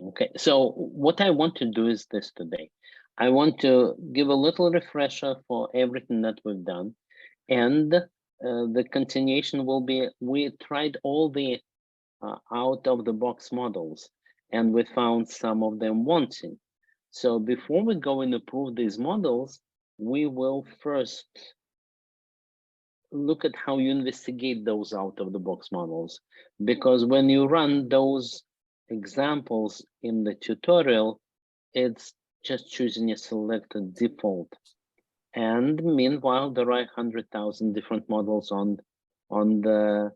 Okay, so what I want to do is this today. I want to give a little refresher for everything that we've done. And the continuation will be, we tried all the out of the box models and we found some of them wanting. So before we go and approve these models, we will first look at how you investigate those out of the box models. Because when you run those examples in the tutorial, it's just choosing a selected default. And meanwhile, there are 100,000 different models on the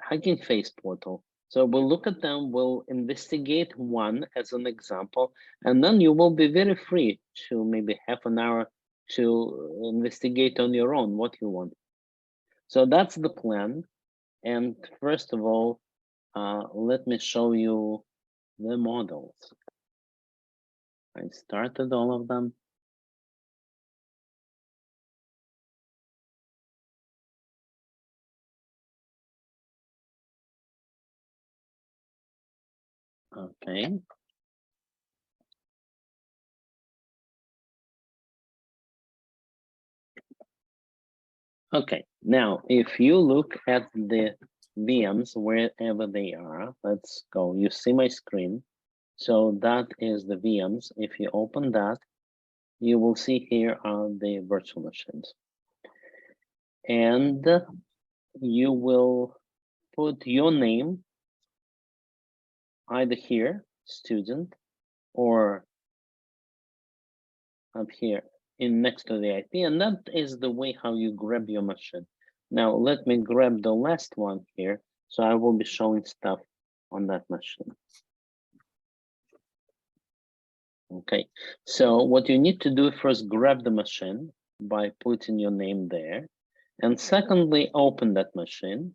Hugging Face portal. So we'll look at them, we'll investigate one as an example, and then you will be very free to maybe half an hour to investigate on your own what you want. So that's the plan. And first of all, let me show you the models. I started all of them. Okay. Okay, now if you look at the VMs wherever they are, let's go. You see my screen. So that is the VMs. If you open that, you will see here are the virtual machines. And you will put your name either here, student, or up here in next to the IP, and that is the way how you grab your machine. Now let me grab the last one here, so I will be showing stuff on that machine. Okay, so what you need to do first, grab the machine by putting your name there, and secondly, open that machine.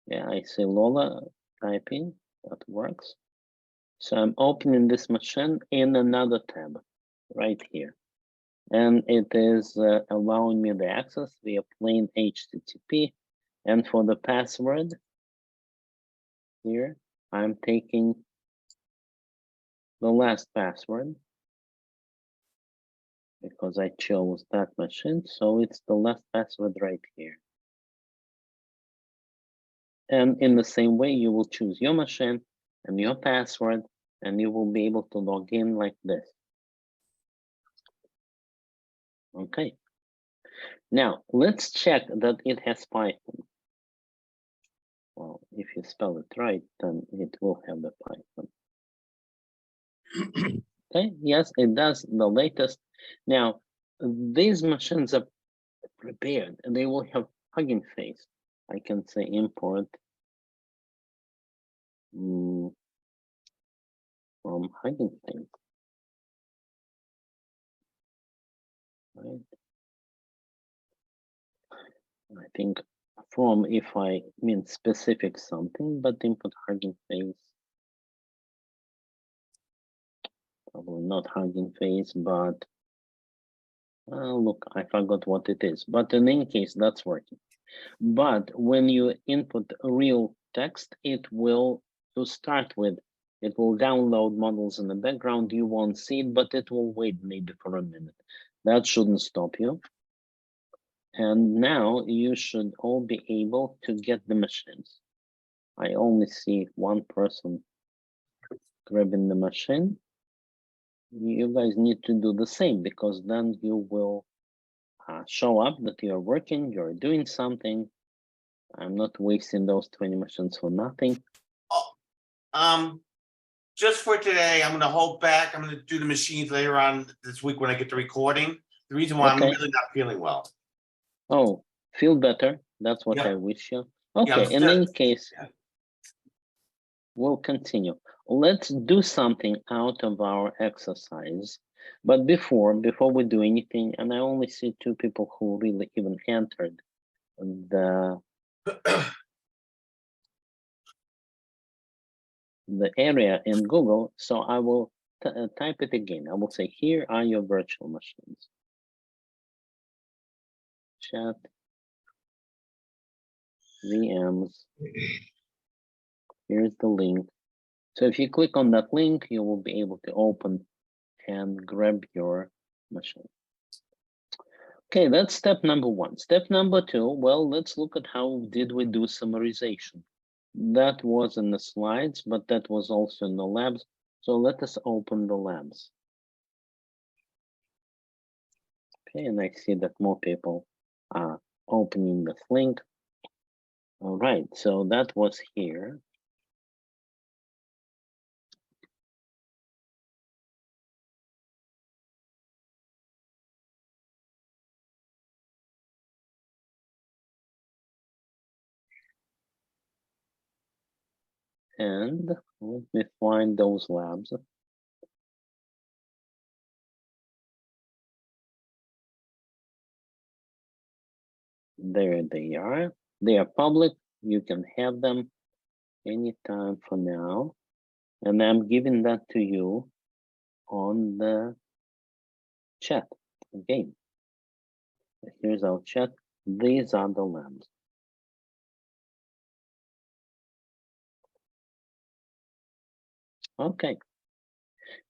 Yeah, I see Lola typing, that works. So I'm opening this machine in another tab right here. And it is allowing me the access via plain HTTP. And for the password here, I'm taking the last password because I chose that machine. So it's the last password right here. And in the same way, you will choose your machine and your password, and you will be able to log in like this. Okay. Now, let's check that it has Python. Well, if you spell it right, then it will have the Python. Okay, yes, it does, the latest. Now, these machines are prepared and they will have Hugging Face. I can say import from Hugging Face. Right? I think from, if I mean specific something, but input Hugging Face. Probably not Hugging Face, but look, I forgot what it is. But in any case, that's working. But when you input real text, it will, to start with, it will download models in the background. You won't see it, but it will wait maybe for a minute. That shouldn't stop you. And now you should all be able to get the machines. I only see one person grabbing the machine. You guys need to do the same, because then you will show up that you're working, you're doing something. I'm not wasting those 20 machines for nothing. Just for today, I'm going to hold back. I'm going to do the machines later on this week when I get the recording. The reason why I'm really not feeling well. Oh, feel better. That's what I wish you. Okay, in any case, we'll continue. Let's do something out of our exercise. But before we do anything, and I only see two people who really even entered the area in Google, so I will type it again. I will say, here are your virtual machines. Chat VMs. Here's the link. So if you click on that link, you will be able to open and grab your machine. Okay, that's step number one. Step number two, well, let's look at how did we do summarization. That was in the slides, but that was also in the labs. So let us open the labs. Okay, and I see that more people are opening this link. All right, so that was here. And let me find those labs. There they are. They are public. You can have them anytime for now. And I'm giving that to you on the chat again. Here's our chat. These are the labs. Okay.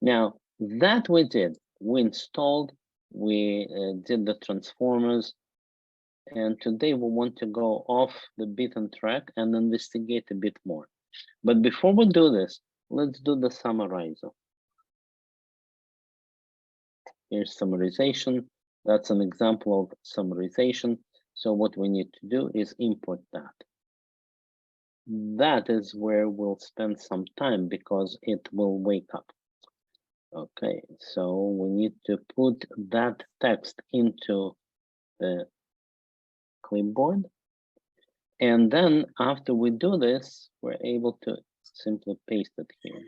Now that we did, we installed, we did the transformers, and today we want to go off the beaten track and investigate a bit more. But before we do this, let's do the summarizer. Here's summarization. That's an example of summarization. So what we need to do is import that. That is where we'll spend some time because it will wake up. Okay, so we need to put that text into the clipboard. And then after we do this, we're able to simply paste it here.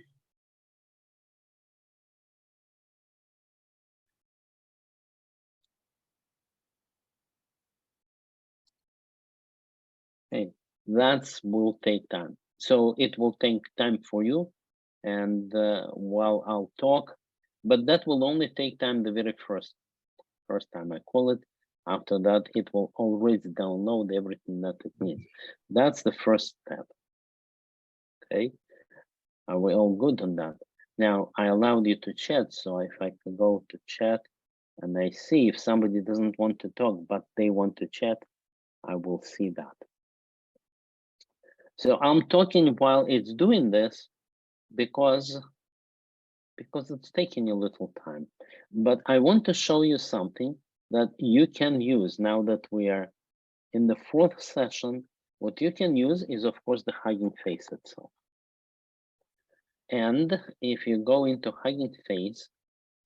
Okay, that will take time. So it will take time for you. And while I'll talk, but that will only take time the very first time I call it. After that, it will already download everything that it needs. That's the first step. Okay, are we all good on that? Now I allowed you to chat, so if I could go to chat and I see if somebody doesn't want to talk but they want to chat, I will see that. So I'm talking while it's doing this because it's taking a little time. But I want to show you something that you can use now that we are in the fourth session. What you can use is, of course, the Hugging Face itself. And if you go into Hugging Face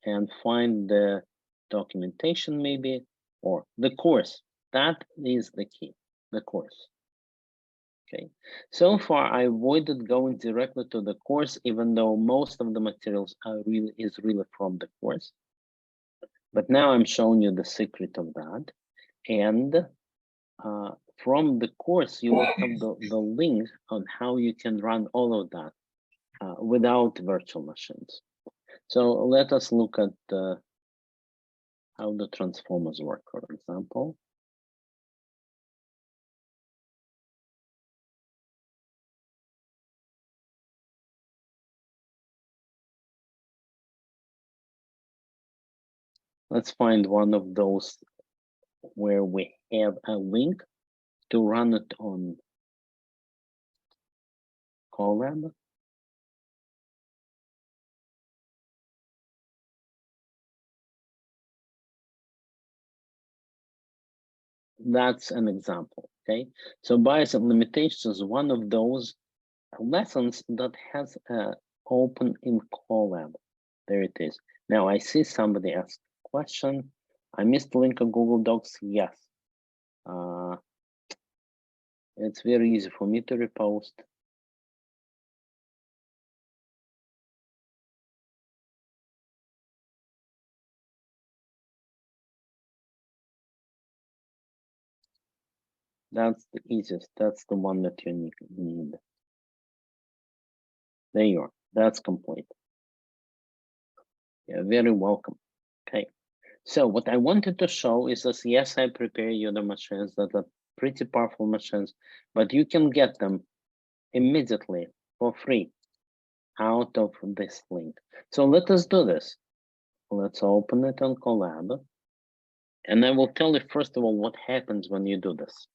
and find the documentation maybe, or the course, that is the key, the course. Okay, so far I avoided going directly to the course, even though most of the materials are really from the course. But now I'm showing you the secret of that. And from the course, you will have the link on how you can run all of that without virtual machines. So let us look at how the transformers work, for example. Let's find one of those where we have a link to run it on Colab. That's an example, okay? So bias and limitations is one of those lessons that has open in Colab. There it is. Now I see somebody asked a question. I missed the link of Google Docs. Yes. It's very easy for me to repost. That's the easiest. That's the one that you need. There you are. That's complete. You're very welcome. Okay. So what I wanted to show is that, yes, I prepare you the machines that are pretty powerful machines, but you can get them immediately for free out of this link. So let us do this. Let's open it on Colab. And I will tell you, first of all, what happens when you do this.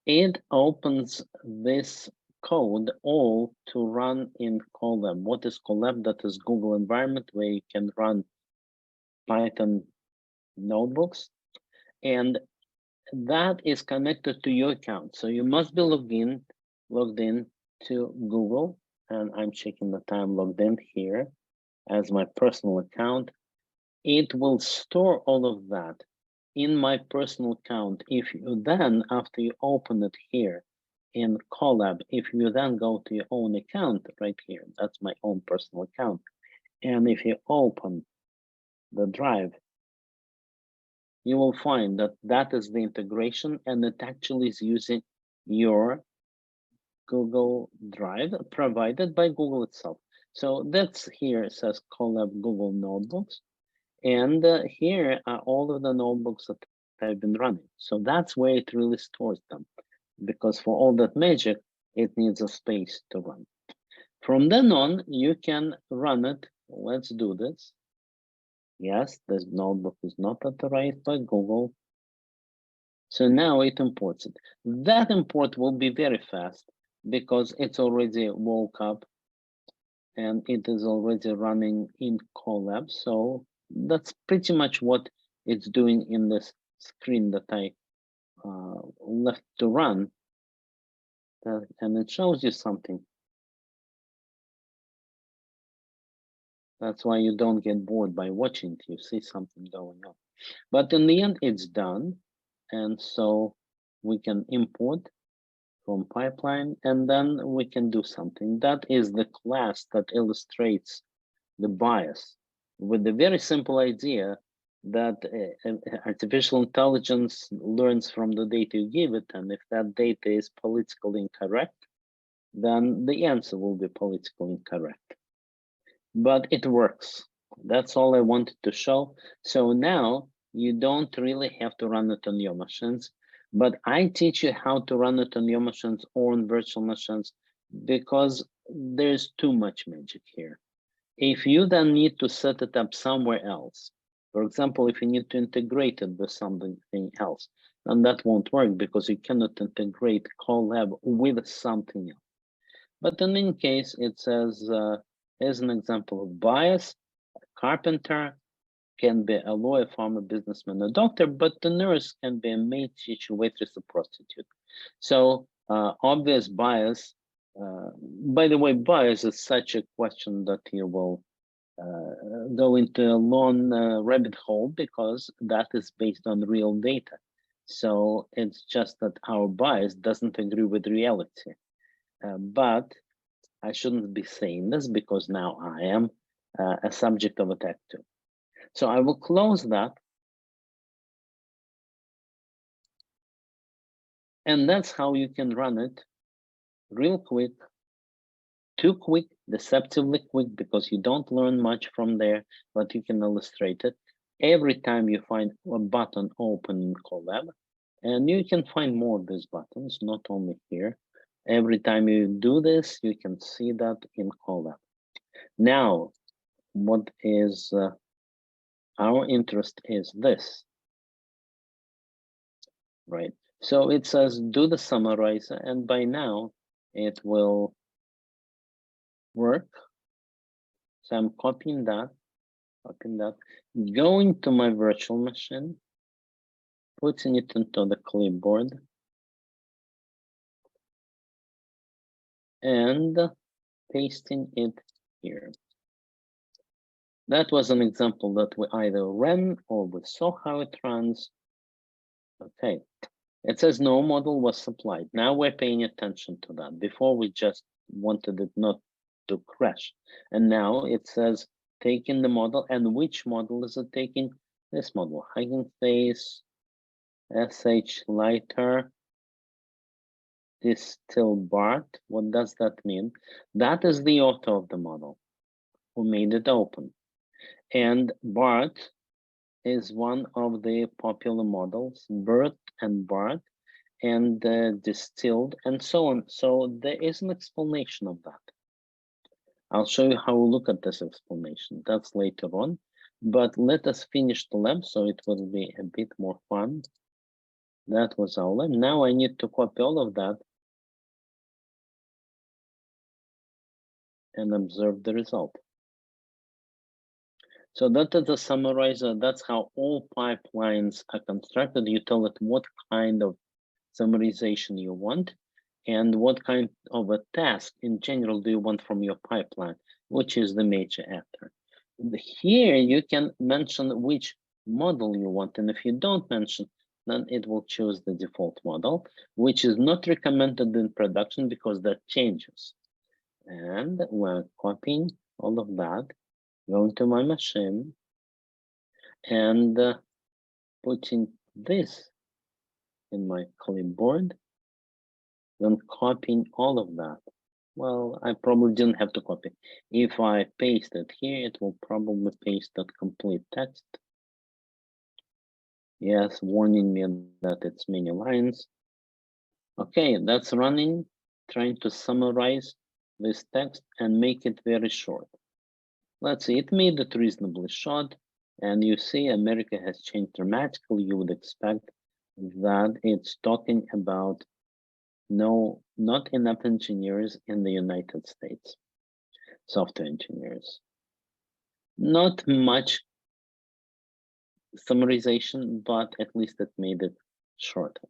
It opens this code all to run in Colab. What is Colab? That is Google environment where you can run Python notebooks. And that is connected to your account. So you must be logged in to Google. And I'm checking that I'm logged in here as my personal account. It will store all of that in my personal account. If you then, after you open it here in Colab, if you then go to your own account right here, that's my own personal account. And if you open the drive, you will find that that is the integration, and it actually is using your Google Drive provided by Google itself. So that's here, it says Colab Google Notebooks. And here are all of the notebooks that I've been running. So that's where it really stores them, because for all that magic, it needs a space to run. From then on, you can run it. Let's do this. Yes, this notebook is not authorized by Google. So now it imports it. That import will be very fast because it's already woke up and it is already running in Colab. So that's pretty much what it's doing in this screen that I left to run. And it shows you something. That's why you don't get bored by watching it. You see something going on. But in the end, it's done. And so we can import from pipeline, and then we can do something. That is the class that illustrates the bias with the very simple idea that artificial intelligence learns from the data you give it, and if that data is politically incorrect, then the answer will be politically incorrect. But it works. That's all I wanted to show. So now you don't really have to run it on your machines, but I teach you how to run it on your machines or on virtual machines because there's too much magic here. If you then need to set it up somewhere else, for example, if you need to integrate it with something else, then that won't work because you cannot integrate Colab with something else. But in any case, it says, as an example of bias, a carpenter can be a lawyer, farmer, businessman, a doctor, but the nurse can be a maid, teacher, waitress, or prostitute. So obvious bias, by the way, bias is such a question that you will go into a long rabbit hole because that is based on real data. So it's just that our bias doesn't agree with reality. But I shouldn't be saying this because now I am a subject of attack too. So I will close that. And that's how you can run it real quick, too quick, deceptively quick, because you don't learn much from there, but you can illustrate it every time you find a button open in Colab. And you can find more of these buttons, not only here. Every time you do this, you can see that in Colab. Now, what is our interest is this, right? So it says do the summarizer, and by now it will work. So I'm copying that, going to my virtual machine, putting it into the clipboard, and pasting it here. That was an example that we either ran or we saw how it runs. Okay, it says no model was supplied. Now we're paying attention to that. Before we just wanted it not to crash. And now it says taking the model, and which model is it taking? This model, Hugging Face, SH Lighter, Distill Bart. What does that mean? That is the author of the model who made it open. And Bart is one of the popular models, BERT and BART, and Distilled, and so on. So there is an explanation of that. I'll show you how we look at this explanation. That's later on. But let us finish the lab so it will be a bit more fun. That was our lab. Now I need to copy all of that and observe the result. So that is a summarizer. That's how all pipelines are constructed. You tell it what kind of summarization you want and what kind of a task in general do you want from your pipeline, which is the major actor. Here you can mention which model you want, and if you don't mention, then it will choose the default model, which is not recommended in production because that changes. And we're copying all of that, going to my machine, and putting this in my clipboard, then copying all of that. Well, I probably didn't have to copy. If I paste it here, it will probably paste that complete text. Yes, warning me that it's many lines. Okay, that's running, trying to summarize this text and make it very short. Let's see, it made it reasonably short, and you see America has changed dramatically. You would expect that it's talking about not enough engineers in the United States, software engineers. Not much summarization, but at least it made it shorter.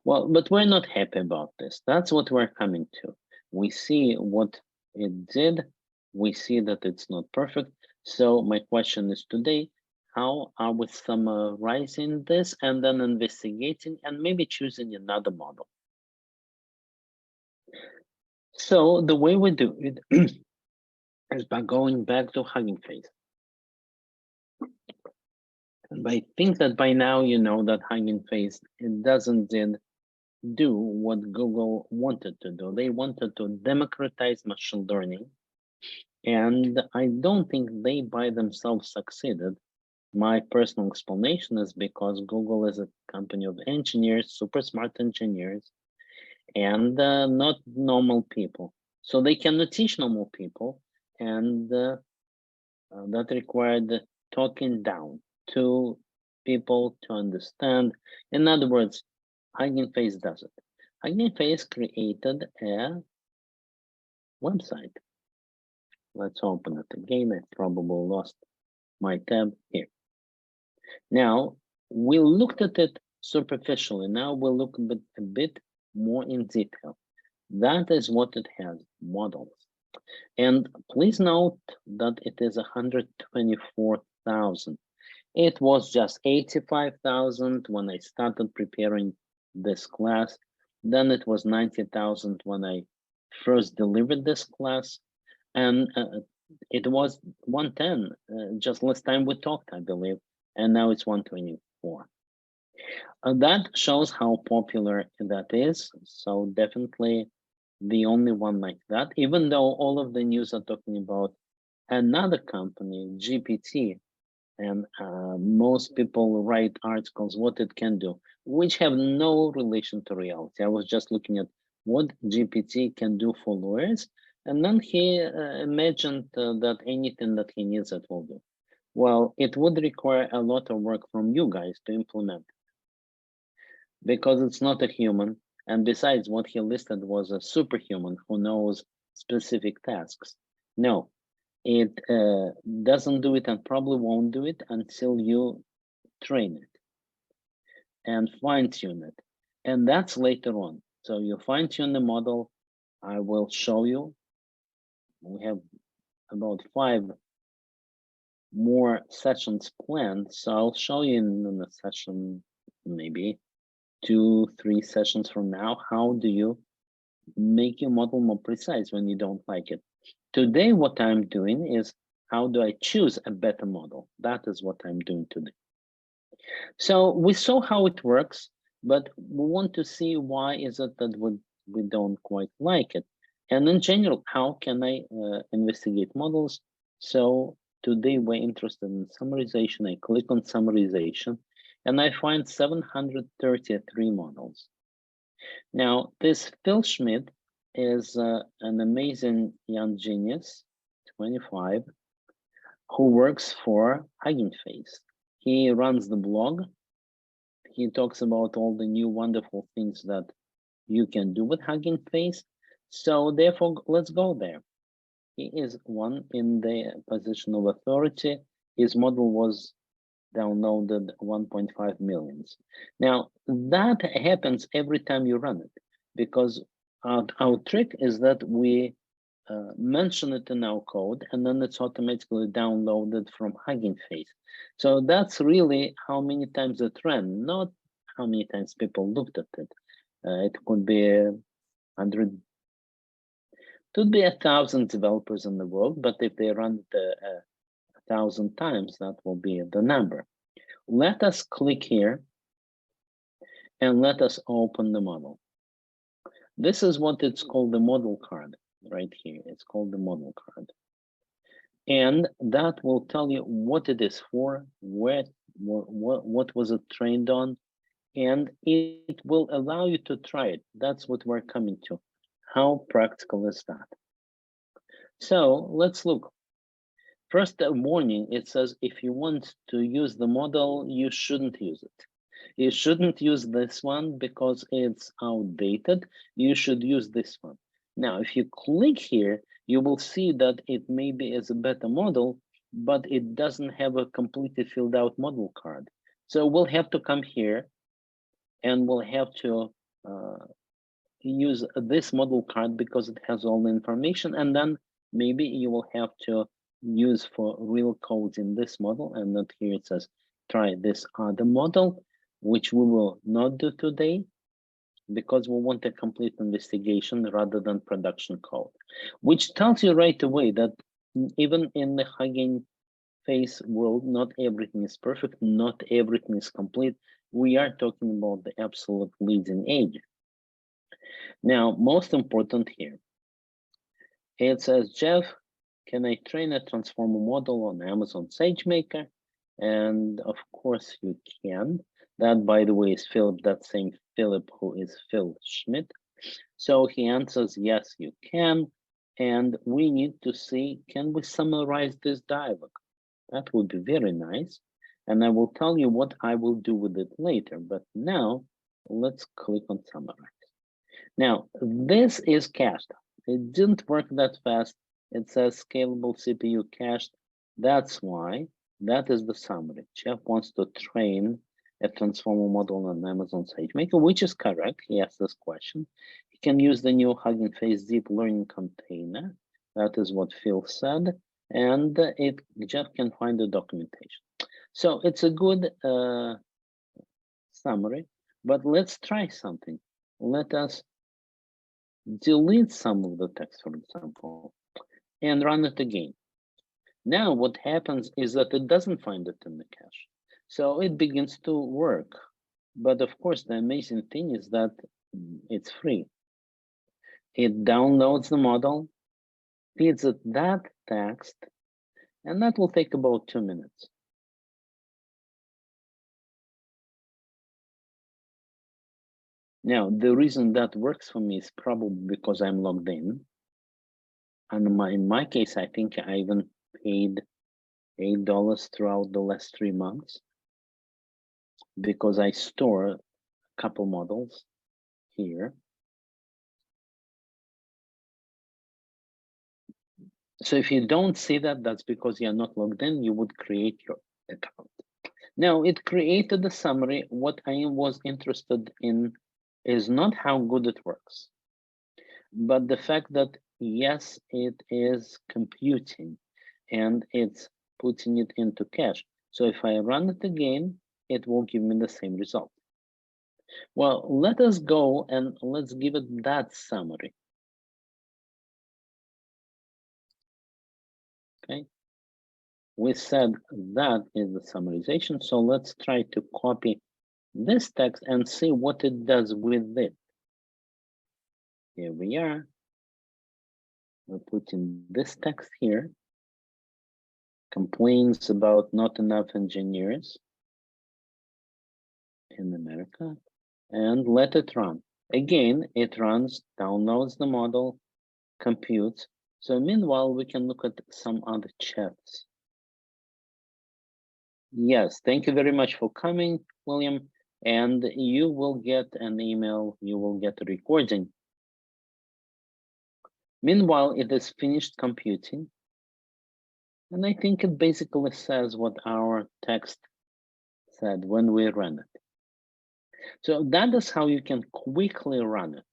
Well, but we're not happy about this. That's what we're coming to. We see what it did. We see that it's not perfect. So my question is today, how are we summarizing this and then investigating and maybe choosing another model? So the way we do it is by going back to Hugging Face. And I think that by now you know that Hugging Face it doesn't do what Google wanted to do. They wanted to democratize machine learning, and I don't think they by themselves succeeded. My personal explanation is because Google is a company of engineers, super smart engineers, and not normal people. So they cannot teach normal people, and that required talking down to people to understand. In other words, Hugging Face does it. Hugging Face created a website. Let's open it again. I probably lost my tab here. Now, we looked at it superficially. Now we'll look a bit more in detail. That is what it has, models. And please note that it is 124,000. It was just 85,000 when I started preparing this class. Then it was 90,000 when I first delivered this class. And it was 110 just last time we talked, I believe. And now it's 124. That shows how popular that is. So definitely the only one like that, even though all of the news are talking about another company, GPT, and most people write articles what it can do, which have no relation to reality. I was just looking at what GPT can do for lawyers, and then he imagined that anything that he needs it will do. Well, it would require a lot of work from you guys to implement it, because it's not a human. And besides, what he listed was a superhuman who knows specific tasks. No, it doesn't do it and probably won't do it until you train it and fine tune it. And that's later on. So you fine tune the model. I will show you. We have about 5 more sessions planned. So I'll show you in a session, maybe 2-3 sessions from now, how do you make your model more precise when you don't like it. Today, what I'm doing is how do I choose a better model? That is what I'm doing today. So we saw how it works, but we want to see why is it that we don't quite like it. And in general, how can I investigate models? So today we're interested in summarization. I click on summarization and I find 733 models. Now, this Phil Schmidt is an amazing young genius. 25, who works for Hugging Face. He runs the blog. He talks about all the new wonderful things that you can do with Hugging Face. So therefore, let's go there. He is one in the position of authority. His model was downloaded 1.5 millions. Now, that happens every time you run it, because our trick is that we mention it in our code, and then it's automatically downloaded from Hugging Face. So that's really how many times it ran, not how many times people looked at it. It could be 100, could be 1,000 developers in the world, but if they run it 1,000 times, that will be the number. Let us click here and let us open the model. This is what it's called, the model card right here. It's called the model card. And that will tell you what it is for, what was it trained on, and it will allow you to try it. That's what we're coming to. How practical is that? So let's look. First, a warning, it says if you want to use the model, you shouldn't use it. You shouldn't use this one because it's outdated. You should use this one. Now, if you click here, you will see that it maybe is a better model, but it doesn't have a completely filled out model card. So we'll have to come here and we'll have to use this model card because it has all the information, and then maybe you will have to use for real codes in this model, and not here it says try this other model, which we will not do today because we want a complete investigation rather than production code, which tells you right away that even in the Hugging Face world, not everything is perfect, not everything is complete. We are talking about the absolute leading edge. Now, most important here, it says, Jeff, can I train a transformer model on Amazon SageMaker? And of course you can. That, by the way, is Philip, that same Philip who is Phil Schmidt. So he answers, yes, you can. And we need to see, can we summarize this dialog? That would be very nice. And I will tell you what I will do with it later. But now let's click on summarize. Now, this is cached. It didn't work that fast. It says scalable CPU cached. That's why, that is the summary. Jeff wants to train a transformer model on Amazon SageMaker, which is correct. He asked this question. He can use the new Hugging Face deep learning container. That is what Phil said. And Jeff can find the documentation. So it's a good summary, but let's try something. Let us delete some of the text, for example, and run it again. Now what happens is that it doesn't find it in the cache. So it begins to work. But of course, the amazing thing is that it's free. It downloads the model, feeds it that text, and that will take about 2 minutes. Now, the reason that works for me is probably because I'm logged in. And in my case, I think I even paid $8 throughout the last 3 months because I store a couple models here. So if you don't see that, that's because you're not logged in. You would create your account. Now, it created a summary. What I was interested in is not how good it works, but the fact that, yes, it is computing and it's putting it into cache. So if I run it again, it will give me the same result. Well, let us go and let's give it that summary. Okay. We said that is the summarization. So let's try to copy this text and see what it does with it. Here we are. We're putting this text here. Complaints about not enough engineers in America, and let it run. Again, it runs, downloads the model, computes. So meanwhile, we can look at some other chats. Yes, thank you very much for coming, William. And you will get an email, you will get a recording. Meanwhile, it is finished computing. And I think it basically says what our text said when we run it. So that is how you can quickly run it.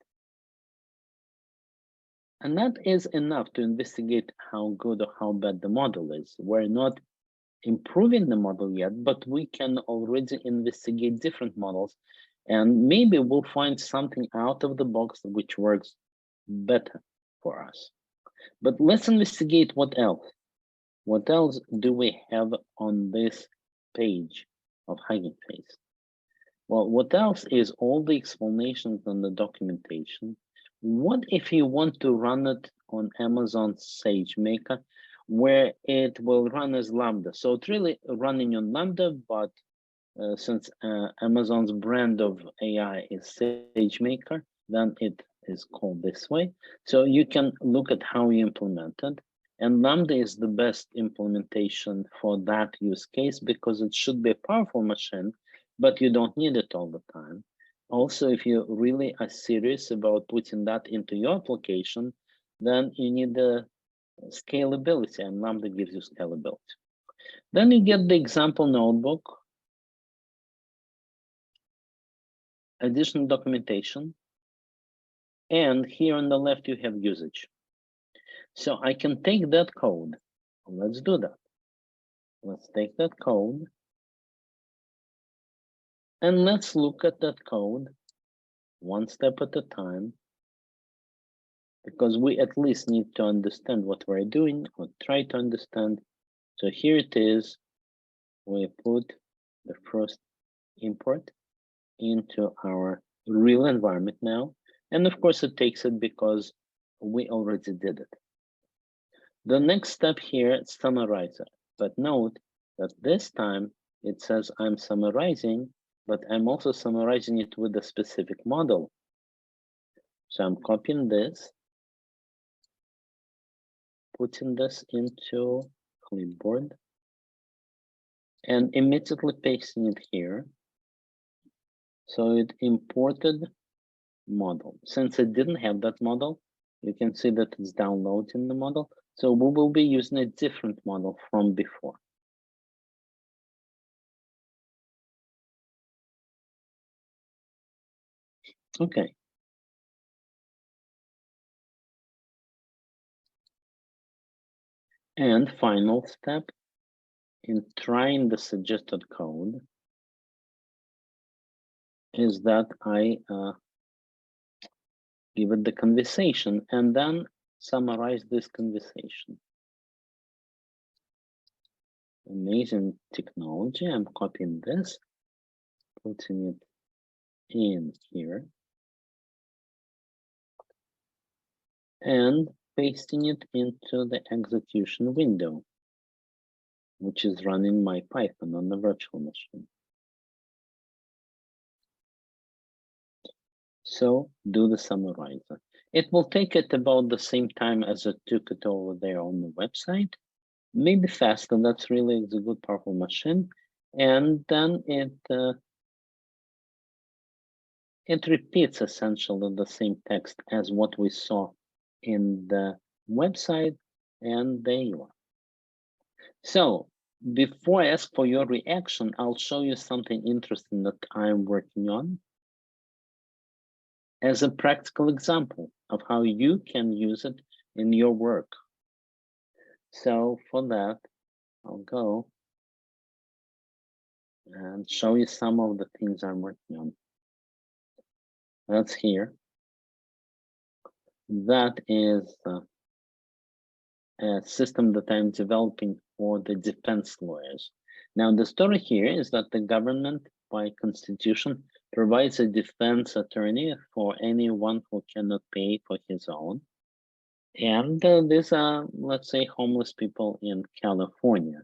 And that is enough to investigate how good or how bad the model is. We're not improving the model yet, but we can already investigate different models, and maybe we'll find something out of the box which works better for us. But let's investigate what else. What else do we have on this page of Hugging Face? Well, what else is all the explanations and the documentation? What if you want to run it on Amazon SageMaker, where it will run as Lambda? So it's really running on Lambda, but since Amazon's brand of AI is SageMaker, then it is called this way. So you can look at how you implement it. And Lambda is the best implementation for that use case because it should be a powerful machine, but you don't need it all the time. Also, if you really are serious about putting that into your application, then you need the scalability, and Lambda gives you scalability. Then you get the example notebook, additional documentation, and here on the left you have usage. So I can take that code. Let's do that. Let's take that code. And let's look at that code one step at a time, because we at least need to understand what we're doing or try to understand. So here it is. We put the first import into our real environment now. And of course it takes it because we already did it. The next step here is summarizer. But note that this time it says I'm summarizing, but I'm also summarizing it with a specific model. So I'm copying this, putting this into clipboard, and immediately pasting it here. So it imported model. Since it didn't have that model, you can see that it's downloading the model. So we will be using a different model from before. Okay. And final step in trying the suggested code is that I give it the conversation and then summarize this conversation. Amazing technology. I'm copying this, putting it in here, and pasting it into the execution window, which is running my Python on the virtual machine. So do the summarizer. It will take it about the same time as it took it over there on the website, maybe faster. That's really a good, powerful machine. And then it repeats essentially the same text as what we saw in the website, and there you are. So before I ask for your reaction, I'll show you something interesting that I'm working on as a practical example of how you can use it in your work. So for that, I'll go and show you some of the things I'm working on. That's here. That is a system that I'm developing for the defense lawyers. Now, the story here is that the government, by constitution, provides a defense attorney for anyone who cannot pay for his own. And these are, let's say, homeless people in California.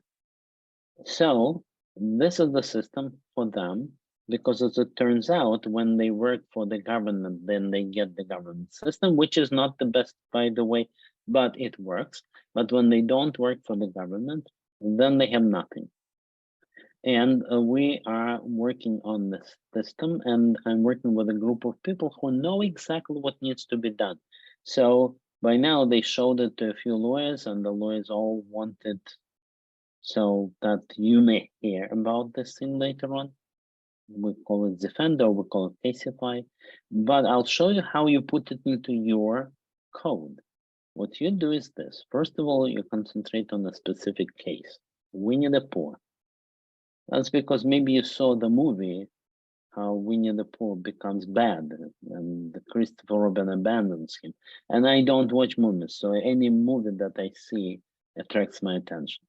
So this is the system for them. because as it turns out, when they work for the government, then they get the government system, which is not the best, by the way, but it works. But when they don't work for the government, then they have nothing. And we are working on this system, and I'm working with a group of people who know exactly what needs to be done. So by now they showed it to a few lawyers, and the lawyers all wanted so that you may hear about this thing later on. We call it Defender, we call it Casify, but I'll show you how you put it into your code. What you do is this. First of all, you concentrate on a specific case, Winnie the Pooh. That's because maybe you saw the movie, how Winnie the Pooh becomes bad and Christopher Robin abandons him. And I don't watch movies, so any movie that I see attracts my attention.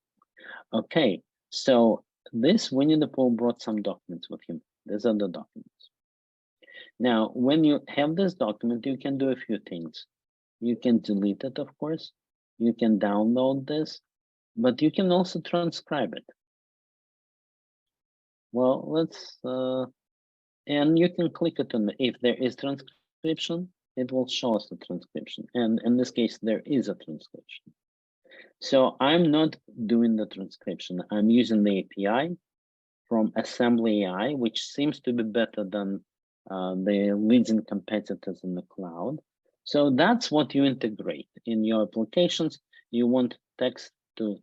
Okay, so this Winnie the Pooh brought some documents with him. These are the documents. Now, when you have this document, you can do a few things. You can delete it, of course. You can download this, but you can also transcribe it. Well, let's, and you can click it on, if there is transcription, it will show us the transcription. And in this case, there is a transcription. So I'm not doing the transcription. I'm using the API from Assembly AI, which seems to be better than the leading competitors in the cloud. So that's what you integrate in your applications. You want text to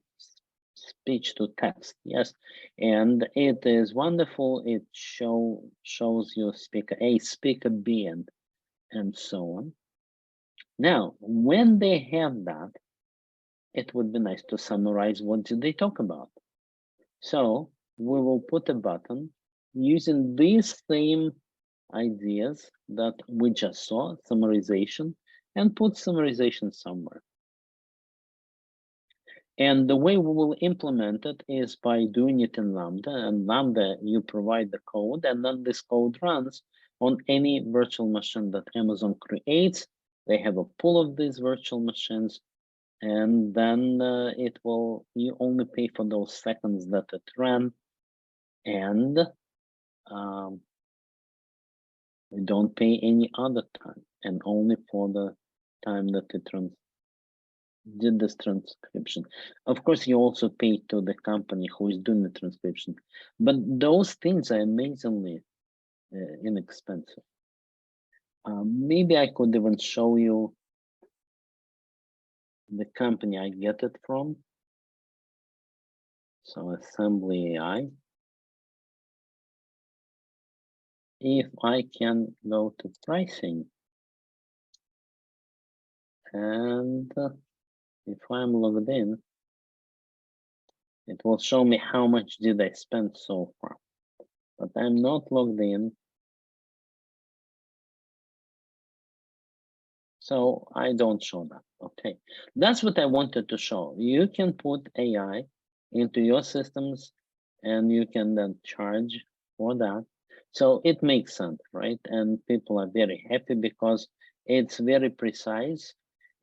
speech to text, yes, and it is wonderful. It shows you speaker A, speaker B, and so on. Now, when they have that, it would be nice to summarize what did they talk about. So we will put a button using these same ideas that we just saw, summarization, and put summarization somewhere. And the way we will implement it is by doing it in Lambda. And Lambda, you provide the code, and then this code runs on any virtual machine that Amazon creates. They have a pool of these virtual machines, and then it will, you only pay for those seconds that it ran, and you don't pay any other time, and only for the time that it did this transcription. Of course, you also pay to the company who is doing the transcription, but those things are amazingly inexpensive. Maybe I could even show you the company I get it from. So Assembly AI. If I can go to pricing, and if I'm logged in, it will show me how much did I spend so far. But I'm not logged in, so I don't show that. Okay, that's what I wanted to show. You can put AI into your systems, and you can then charge for that. So it makes sense, right? And people are very happy because it's very precise.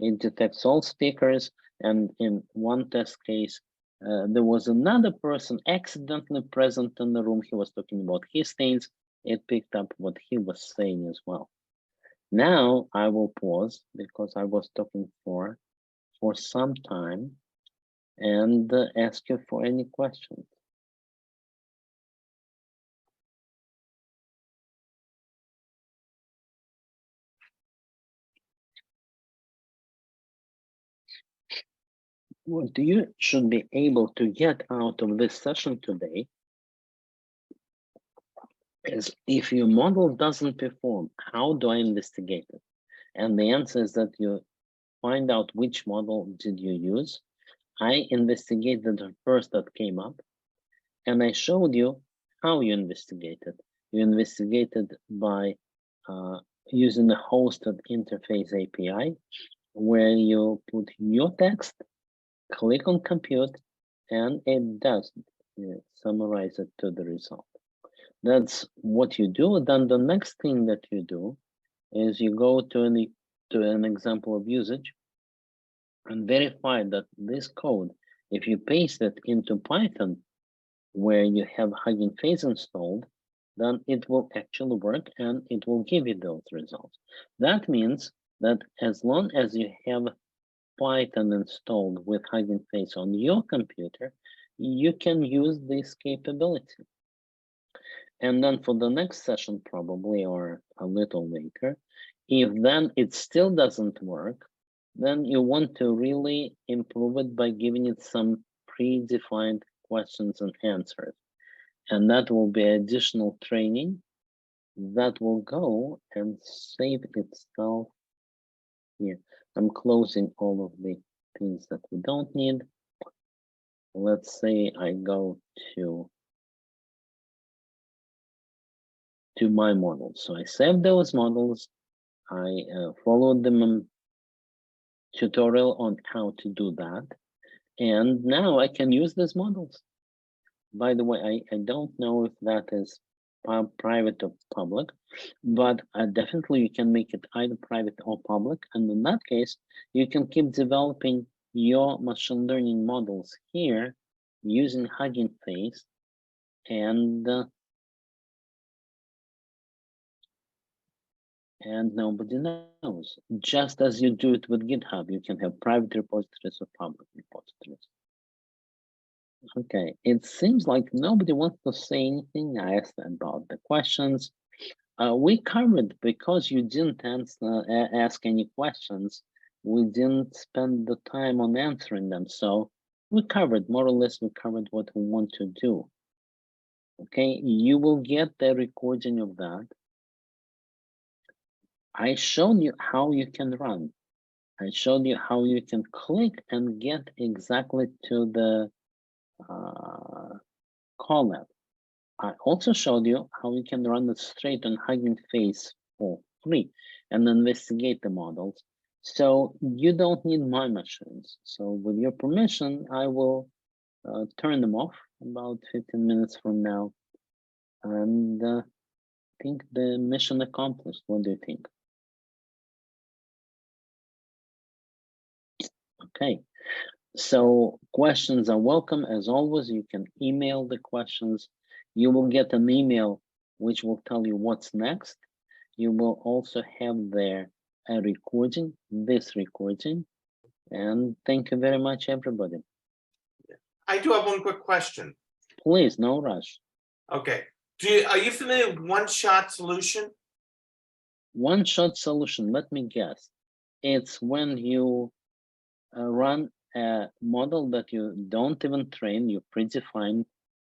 It detects all speakers. And in one test case, there was another person accidentally present in the room. He was talking about his things. It picked up what he was saying as well. Now I will pause because I was talking for some time, and ask you for any questions. What you should be able to get out of this session today is, if your model doesn't perform, how do I investigate it? And the answer is that you find out which model did you use. I investigated the first that came up, and I showed you how you investigated. You investigated by using the hosted interface API, where you put your text, click on compute, and it does summarize it to the result. That's what you do. Then the next thing that you do is you go to an example of usage and verify that this code, if you paste it into Python, where you have Hugging Face installed, then it will actually work and it will give you those results. That means that as long as you have Python installed with Hugging Face on your computer, you can use this capability. And then for the next session, probably, or a little later, if then it still doesn't work, then you want to really improve it by giving it some predefined questions and answers. And that will be additional training that will go and save itself here. I'm closing all of the things that we don't need. Let's say I go to my models. So I save those models. I followed the tutorial on how to do that. And now I can use these models. By the way, I don't know if that is private or public, but definitely you can make it either private or public. And in that case, you can keep developing your machine learning models here using Hugging Face, and nobody knows. Just as you do it with GitHub, you can have private repositories or public repositories. Okay, it seems like nobody wants to say anything. I asked about the questions. We covered, because you didn't ask any questions, we didn't spend the time on answering them. So we covered, more or less, we covered what we want to do. Okay, you will get the recording of that. I showed you how you can run. I showed you how you can click and get exactly to the Colab. I also showed you how you can run it straight on Hugging Face for free and investigate the models. So you don't need my machines. So with your permission, I will turn them off about 15 minutes from now. And I think the mission accomplished. What do you think? Okay. So questions are welcome. As always, you can email the questions. You will get an email which will tell you what's next. You will also have there a recording, this recording. And thank you very much, everybody. I do have one quick question. Please, no rush. Okay. Are you familiar with one-shot solution? One-shot solution, let me guess. It's when you run a model that you don't even train, you predefine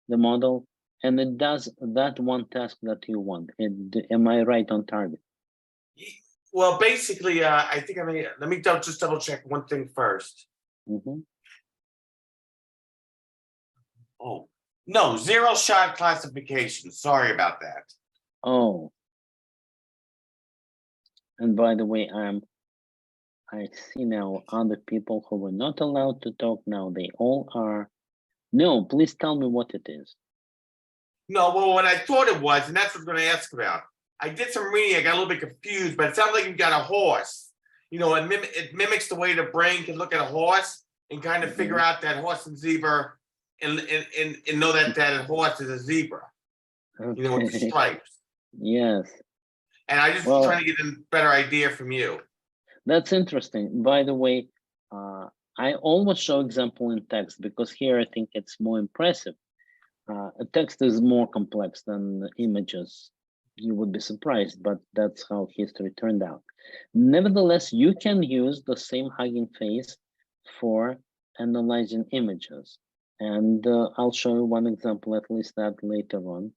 the model, and it does that one task that you want. Am I right on target? Well, basically, I think let me just double check one thing first. Mm-hmm. Oh, no, zero-shot classification. Sorry about that. Oh. And by the way, I see now other people who were not allowed to talk now. They all are. No, please tell me what it is. No, well, what I thought it was, and that's what I'm going to ask about. I did some reading. I got a little bit confused, but it sounds like you've got a horse. You know, it mimics the way the brain can look at a horse and kind of figure out that horse and zebra, and know that horse is a zebra. Okay. You know, with the stripes. Yes. And I just was trying to get a better idea from you. That's interesting. By the way, I always show example in text because here I think it's more impressive. A text is more complex than images. You would be surprised, but that's how history turned out. Nevertheless, you can use the same Hugging Face for analyzing images. And I'll show you one example, at least that later on.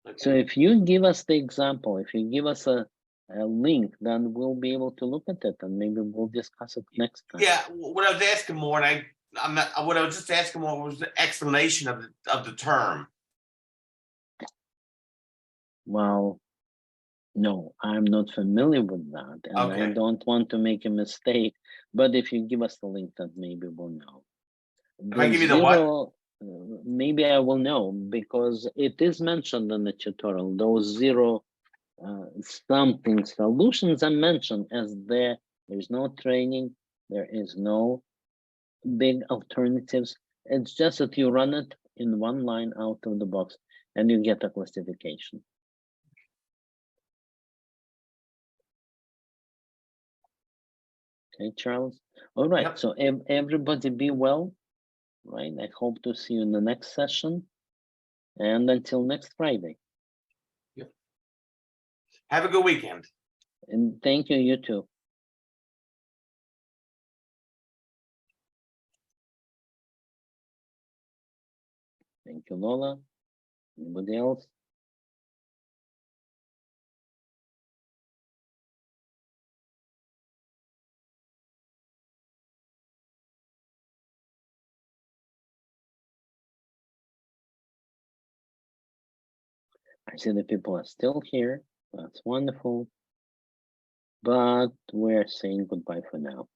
Okay. So if you give us the example, if you give us a link, then we'll be able to look at it and maybe we'll discuss it next time. Yeah, what I was asking more, and what I was just asking more was the explanation of the term. Well, no, I'm not familiar with that, and okay. I don't want to make a mistake. But if you give us the link, then maybe we'll know. If I give you the what? Maybe I will know because it is mentioned in the tutorial. Those zero something solutions are mentioned as there's no training, there is no big alternatives. It's just that you run it in one line out of the box and you get a classification. Okay, Charles. All right, Yep. so everybody be well, right? I hope to see you in the next session. And until next Friday. Have a good weekend. And thank you, you too. Thank you, Lola. Anybody else? I see the people are still here. That's wonderful. But we're saying goodbye for now.